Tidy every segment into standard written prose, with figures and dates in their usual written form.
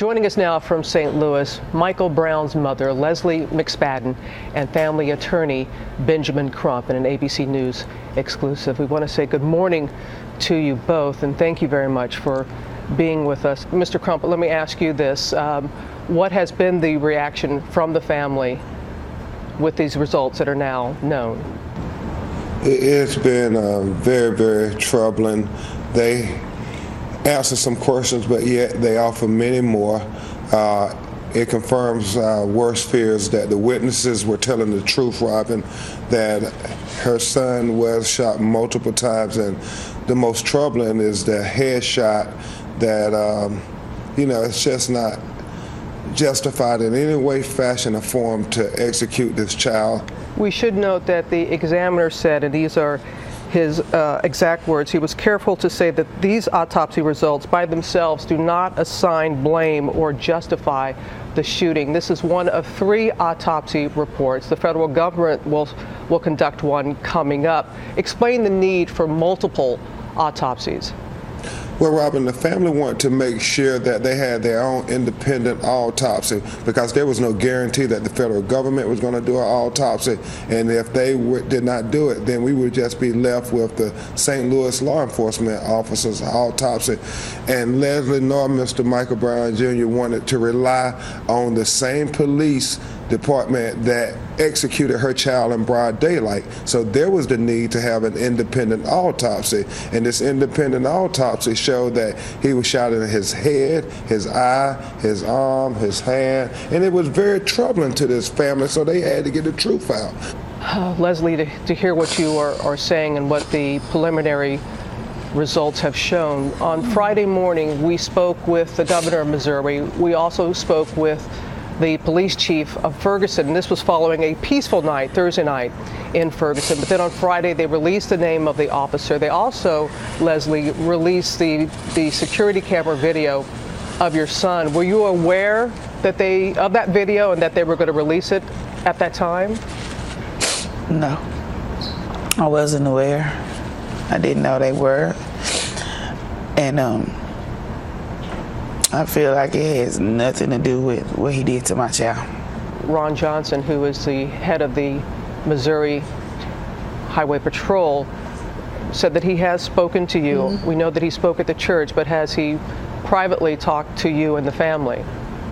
Joining us now from St. Louis, Michael Brown's mother, Leslie McSpadden, and family attorney Benjamin Crump in an ABC News exclusive. We want to say good morning to you both and thank you very much for being with us. Mr. Crump, let me ask you this. What has been the reaction from the family with these results that are now known? It's been very, very troubling. They answer some questions, but yet they offer many more. It confirms our worst fears that the witnesses were telling the truth, Robin, that her son was shot multiple times, and the most troubling is the headshot that, it's just not justified in any way, fashion, or form to execute this child. We should note that the examiner said, and these are his exact words, he was careful to say that these autopsy results by themselves do not assign blame or justify the shooting. This is one of 3 autopsy reports. The federal government will conduct one coming up. Explain the need for multiple autopsies. Well, Robin, the family wanted to make sure that they had their own independent autopsy because there was no guarantee that the federal government was going to do an autopsy, and if they did not do it, then we would just be left with the St. Louis law enforcement officers' autopsy. And Leslie nor Mr. Michael Brown Jr. wanted to rely on the same police department that executed her child in broad daylight. So there was the need to have an independent autopsy, and this independent autopsy showed that he was shot in his head, his eye, his arm, his hand, and it was very troubling to this family, so they had to get the truth out. Leslie, to hear what you are saying and what the preliminary results have shown, on Friday morning we spoke with the governor of Missouri. We also spoke with the police chief of Ferguson. This was following a peaceful night, Thursday night, in Ferguson. But then on Friday, they released the name of the officer. They also, Leslie, released the security camera video of your son. Were you aware that of that video and that they were going to release it at that time? No, I wasn't aware. I didn't know they were. And I feel like it has nothing to do with what he did to my child. Ron Johnson, who is the head of the Missouri Highway Patrol, said that he has spoken to you. Mm-hmm. We know that he spoke at the church, but has he privately talked to you and the family?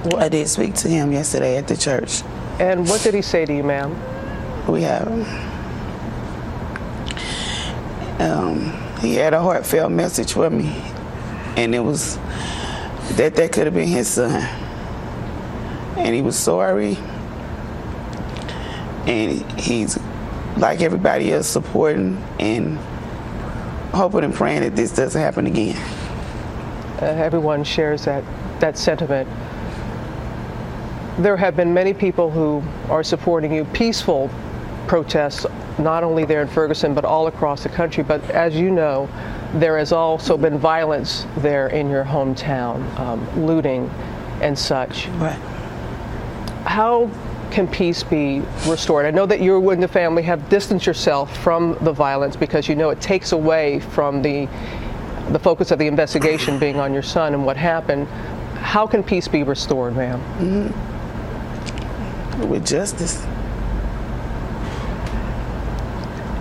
Well, I did speak to him yesterday at the church. And what did he say to you, ma'am? He had a heartfelt message for me, and it was that could have been his son, and he was sorry, and he's like everybody else supporting and hoping and praying that this doesn't happen again. Everyone shares that sentiment. There have been many people who are supporting you, peaceful protests, not only there in Ferguson but all across the country, but as you know, there has also been violence there in your hometown, looting and such. Right. How can peace be restored? I know that you and the family have distanced yourself from the violence because you know it takes away from the focus of the investigation being on your son and what happened. How can peace be restored, ma'am? Mm-hmm. With justice.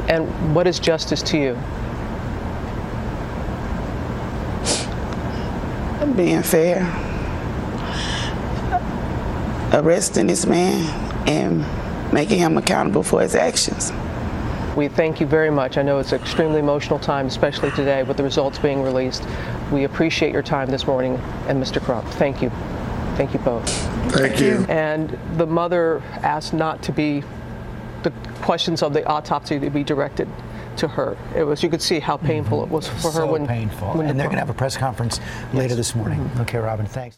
And what is justice to you? Being fair, arresting this man and making him accountable for his actions. We thank you very much. I know it's an extremely emotional time, especially today with the results being released. We appreciate your time this morning, and Mr. Crump, thank you. Thank you both. Thank you. And the mother asked not to be, the questions of the autopsy to be directed to her. It was, you could see how painful it was for her. So painful. And they're going to have a press conference later this morning. Okay, Robin, thanks.